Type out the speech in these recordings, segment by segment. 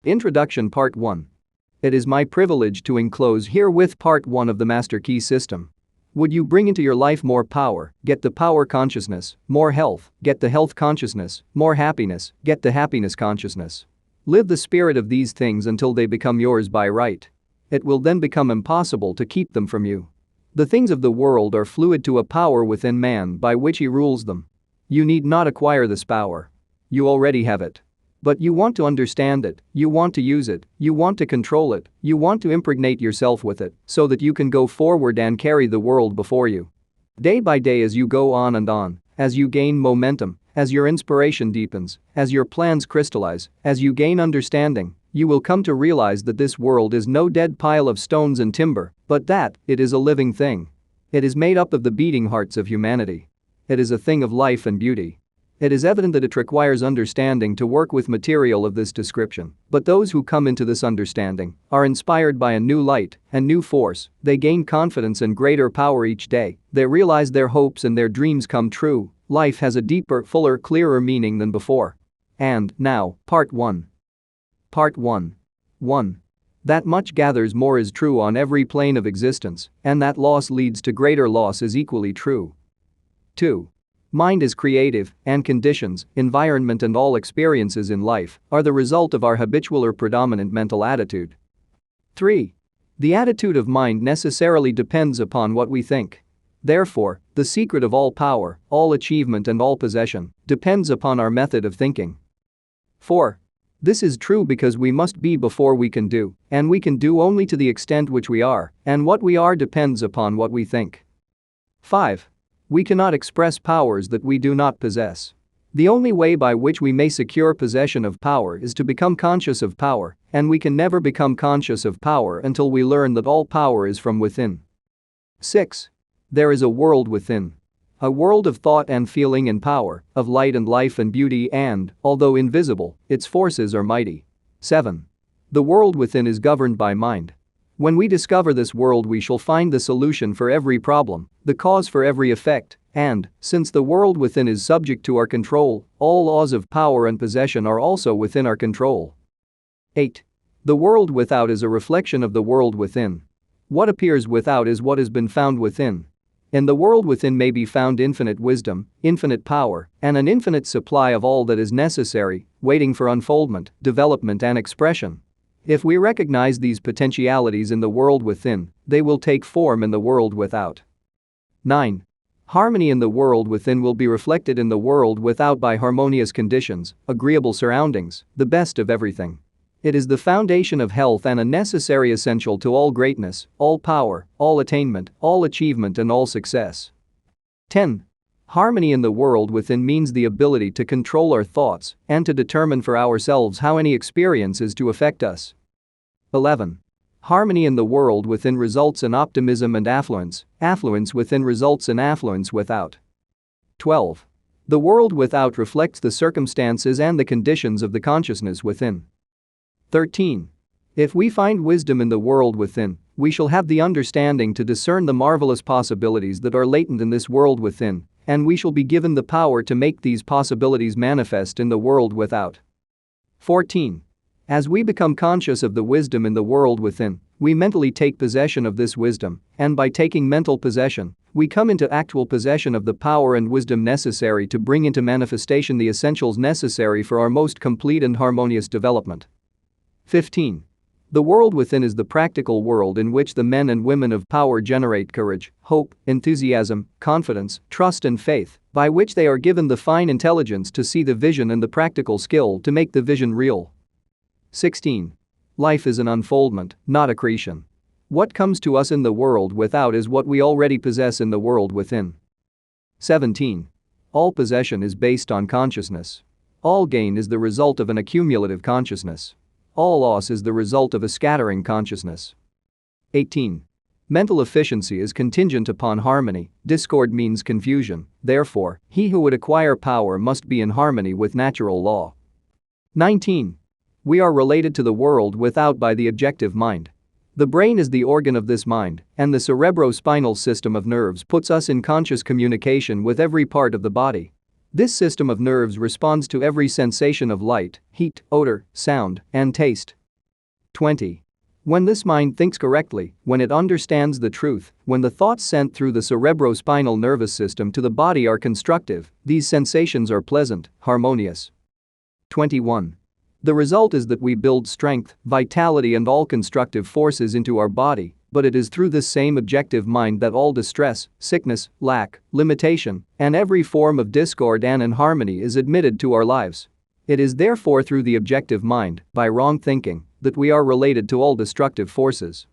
Introduction Part 1. It is my privilege to enclose herewith Part 1 of the Master Key System. Would you bring into your life more power, get the power consciousness, more health, get the health consciousness, more happiness, get the happiness consciousness. Live the spirit of these things until they become yours by right. It will then become impossible to keep them from you. The things of the world are fluid to a power within man by which he rules them. You need not acquire this power. You already have it. But you want to understand it, you want to use it, you want to control it, you want to impregnate yourself with it so that you can go forward and carry the world before you. Day by day as you go on and on, as you gain momentum, as your inspiration deepens, as your plans crystallize, as you gain understanding, you will come to realize that this world is no dead pile of stones and timber, but that it is a living thing. It is made up of the beating hearts of humanity. It is a thing of life and beauty. It is evident that it requires understanding to work with material of this description, but those who come into this understanding are inspired by a new light and new force, they gain confidence and greater power each day, they realize their hopes and their dreams come true, life has a deeper, fuller, clearer meaning than before. And, now, Part 1. Part 1. 1. That much gathers more is true on every plane of existence, and that loss leads to greater loss is equally true. 2. Mind is creative, and conditions, environment and all experiences in life are the result of our habitual or predominant mental attitude. 3. The attitude of mind necessarily depends upon what we think. Therefore, the secret of all power, all achievement and all possession depends upon our method of thinking. 4. This is true because we must be before we can do, and we can do only to the extent which we are, and what we are depends upon what we think. 5. We cannot express powers that we do not possess. The only way by which we may secure possession of power is to become conscious of power, and we can never become conscious of power until we learn that all power is from within. 6. There is a world within. A world of thought and feeling and power, of light and life and beauty and, although invisible, its forces are mighty. 7. The world within is governed by mind. When we discover this world we shall find the solution for every problem, the cause for every effect, and, since the world within is subject to our control, all laws of power and possession are also within our control. 8. The world without is a reflection of the world within. What appears without is what has been found within. In the world within may be found infinite wisdom, infinite power, and an infinite supply of all that is necessary, waiting for unfoldment, development and expression. If we recognize these potentialities in the world within, they will take form in the world without. 9. Harmony in the world within will be reflected in the world without by harmonious conditions, agreeable surroundings, the best of everything. It is the foundation of health and a necessary essential to all greatness, all power, all attainment, all achievement and all success. 10. Harmony in the world within means the ability to control our thoughts and to determine for ourselves how any experience is to affect us. 11. Harmony in the world within results in optimism and affluence, affluence within results in affluence without. 12. The world without reflects the circumstances and the conditions of the consciousness within. 13. If we find wisdom in the world within, we shall have the understanding to discern the marvelous possibilities that are latent in this world within, and we shall be given the power to make these possibilities manifest in the world without. 14. As we become conscious of the wisdom in the world within, we mentally take possession of this wisdom, and by taking mental possession, we come into actual possession of the power and wisdom necessary to bring into manifestation the essentials necessary for our most complete and harmonious development. 15. The world within is the practical world in which the men and women of power generate courage, hope, enthusiasm, confidence, trust and faith, by which they are given the fine intelligence to see the vision and the practical skill to make the vision real. 16. Life is an unfoldment, not a creation. What comes to us in the world without is what we already possess in the world within. 17. All possession is based on consciousness. All gain is the result of an accumulative consciousness. All loss is the result of a scattering consciousness. 18. Mental efficiency is contingent upon harmony, discord means confusion, therefore, he who would acquire power must be in harmony with natural law. 19. We are related to the world without by the objective mind. The brain is the organ of this mind, and the cerebrospinal system of nerves puts us in conscious communication with every part of the body. This system of nerves responds to every sensation of light, heat, odor, sound, and taste. 20. When this mind thinks correctly, when it understands the truth, when the thoughts sent through the cerebrospinal nervous system to the body are constructive, these sensations are pleasant, harmonious. 21. The result is that we build strength, vitality and all constructive forces into our body, but it is through this same objective mind that all distress, sickness, lack, limitation, and every form of discord and inharmony is admitted to our lives. It is therefore through the objective mind, by wrong thinking, that we are related to all destructive forces.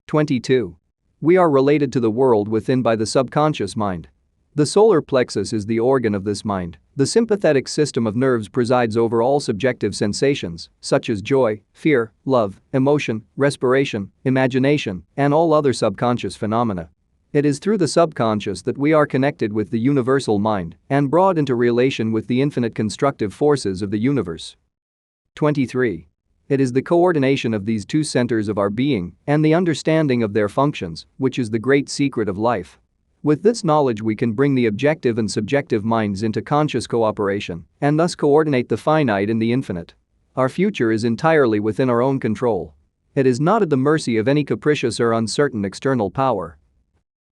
22. We are related to the world within by the subconscious mind. The solar plexus is the organ of this mind. The sympathetic system of nerves presides over all subjective sensations, such as joy, fear, love, emotion, respiration, imagination, and all other subconscious phenomena. It is through the subconscious that we are connected with the universal mind and brought into relation with the infinite constructive forces of the universe. 23. It is the coordination of these two centers of our being and the understanding of their functions, which is the great secret of life. With this knowledge we can bring the objective and subjective minds into conscious cooperation and thus coordinate the finite and the infinite. Our future is entirely within our own control. It is not at the mercy of any capricious or uncertain external power.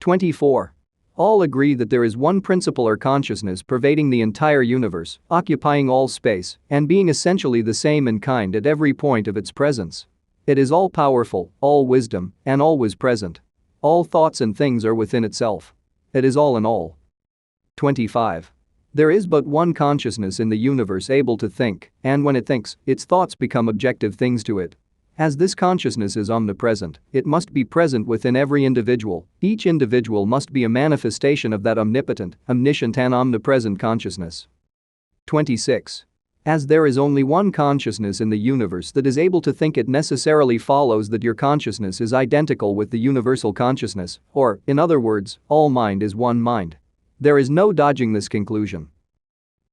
24. All agree that there is one principle or consciousness pervading the entire universe, occupying all space, and being essentially the same in kind at every point of its presence. It is all-powerful, all-wisdom, and always present. All thoughts and things are within itself. It is all in all. 25. There is but one consciousness in the universe able to think, and when it thinks, its thoughts become objective things to it. As this consciousness is omnipresent, it must be present within every individual. Each individual must be a manifestation of that omnipotent, omniscient and omnipresent consciousness. 26. As there is only one consciousness in the universe that is able to think, it necessarily follows that your consciousness is identical with the universal consciousness, or, in other words, all mind is one mind. There is no dodging this conclusion.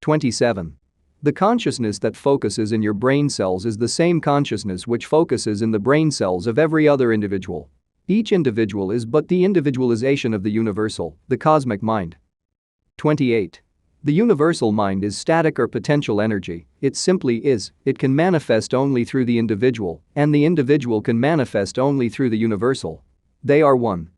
27. The consciousness that focuses in your brain cells is the same consciousness which focuses in the brain cells of every other individual. Each individual is but the individualization of the universal, the cosmic mind. 28. The universal mind is static or potential energy, it simply is, it can manifest only through the individual, and the individual can manifest only through the universal. They are one.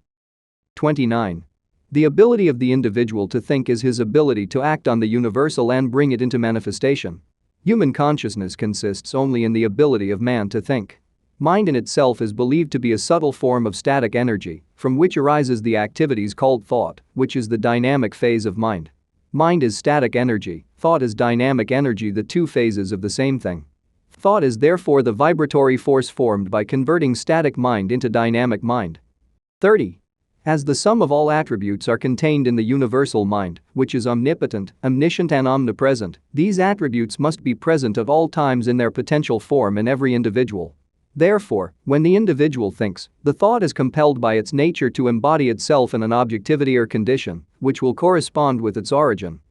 29. The ability of the individual to think is his ability to act on the universal and bring it into manifestation. Human consciousness consists only in the ability of man to think. Mind in itself is believed to be a subtle form of static energy, from which arises the activities called thought, which is the dynamic phase of mind. Mind is static energy, thought is dynamic energy, the two phases of the same thing. Thought is therefore the vibratory force formed by converting static mind into dynamic mind. 30. As the sum of all attributes are contained in the universal mind, which is omnipotent, omniscient and omnipresent, these attributes must be present at all times in their potential form in every individual. Therefore, when the individual thinks, the thought is compelled by its nature to embody itself in an objectivity or condition, which will correspond with its origin.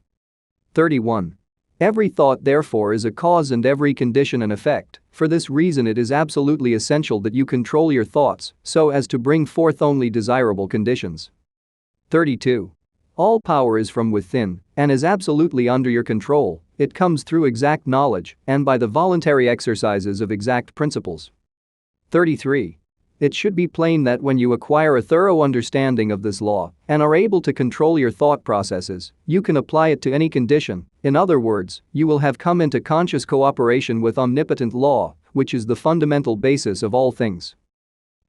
31. Every thought therefore is a cause and every condition an effect. For this reason it is absolutely essential that you control your thoughts so as to bring forth only desirable conditions. 32. All power is from within and is absolutely under your control. It comes through exact knowledge and by the voluntary exercises of exact principles. 33. It should be plain that when you acquire a thorough understanding of this law and are able to control your thought processes, you can apply it to any condition. In other words, you will have come into conscious cooperation with omnipotent law, which is the fundamental basis of all things.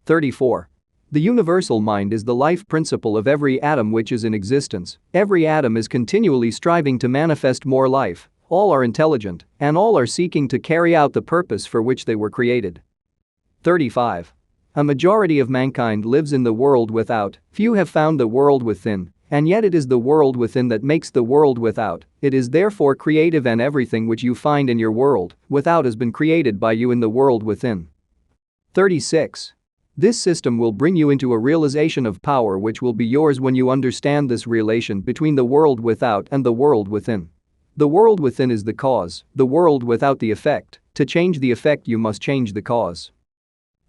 34. The universal mind is the life principle of every atom which is in existence. Every atom is continually striving to manifest more life, all are intelligent, and all are seeking to carry out the purpose for which they were created. 35. A majority of mankind lives in the world without, few have found the world within, and yet it is the world within that makes the world without. It is therefore creative, and everything which you find in your world without has been created by you in the world within. 36. This system will bring you into a realization of power which will be yours when you understand this relation between the world without and the world within. The world within is the cause, the world without the effect. To change the effect you must change the cause.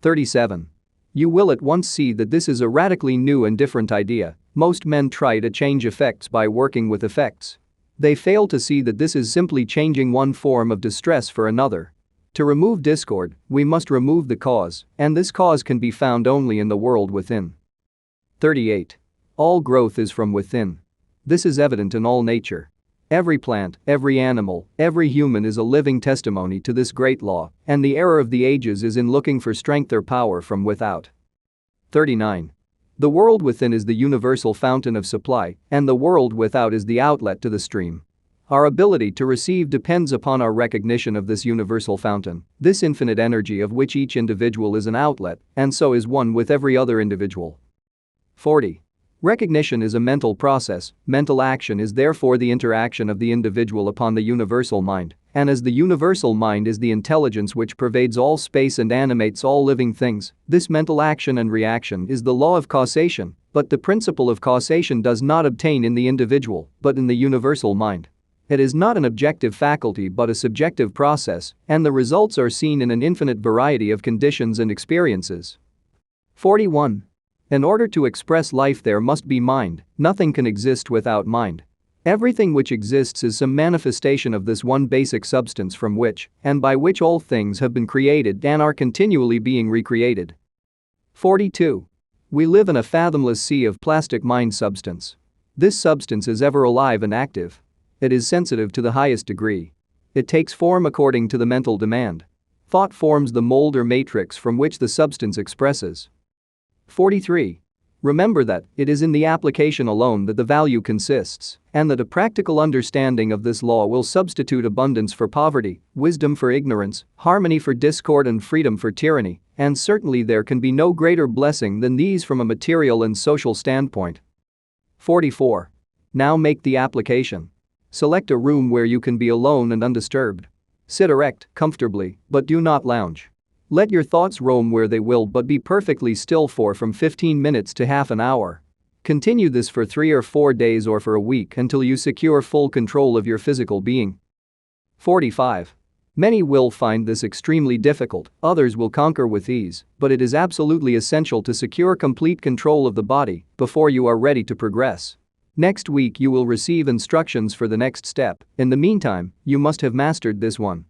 37. You will at once see that this is a radically new and different idea. Most men try to change effects by working with effects. They fail to see that this is simply changing one form of distress for another. To remove discord, we must remove the cause, and this cause can be found only in the world within. 38. All growth is from within. This is evident in all nature. Every plant, every animal, every human is a living testimony to this great law, and the error of the ages is in looking for strength or power from without. 39. The world within is the universal fountain of supply, and the world without is the outlet to the stream. Our ability to receive depends upon our recognition of this universal fountain, this infinite energy of which each individual is an outlet, and so is one with every other individual. 40. Recognition is a mental process, mental action is therefore the interaction of the individual upon the universal mind, and as the universal mind is the intelligence which pervades all space and animates all living things, this mental action and reaction is the law of causation, but the principle of causation does not obtain in the individual, but in the universal mind. It is not an objective faculty but a subjective process, and the results are seen in an infinite variety of conditions and experiences. 41. In order to express life there must be mind, nothing can exist without mind. Everything which exists is some manifestation of this one basic substance from which and by which all things have been created and are continually being recreated. 42. We live in a fathomless sea of plastic mind substance. This substance is ever alive and active. It is sensitive to the highest degree. It takes form according to the mental demand. Thought forms the mold or matrix from which the substance expresses. 43. Remember that it is in the application alone that the value consists, and that a practical understanding of this law will substitute abundance for poverty, wisdom for ignorance, harmony for discord and freedom for tyranny, and certainly there can be no greater blessing than these from a material and social standpoint. 44. Now make the application. Select a room where you can be alone and undisturbed. Sit erect, comfortably, but do not lounge. Let your thoughts roam where they will but be perfectly still for from 15 minutes to half an hour. Continue this for 3 or 4 days or for a week until you secure full control of your physical being. 45. Many will find this extremely difficult, others will conquer with ease, but it is absolutely essential to secure complete control of the body before you are ready to progress. Next week you will receive instructions for the next step. In the meantime, you must have mastered this one.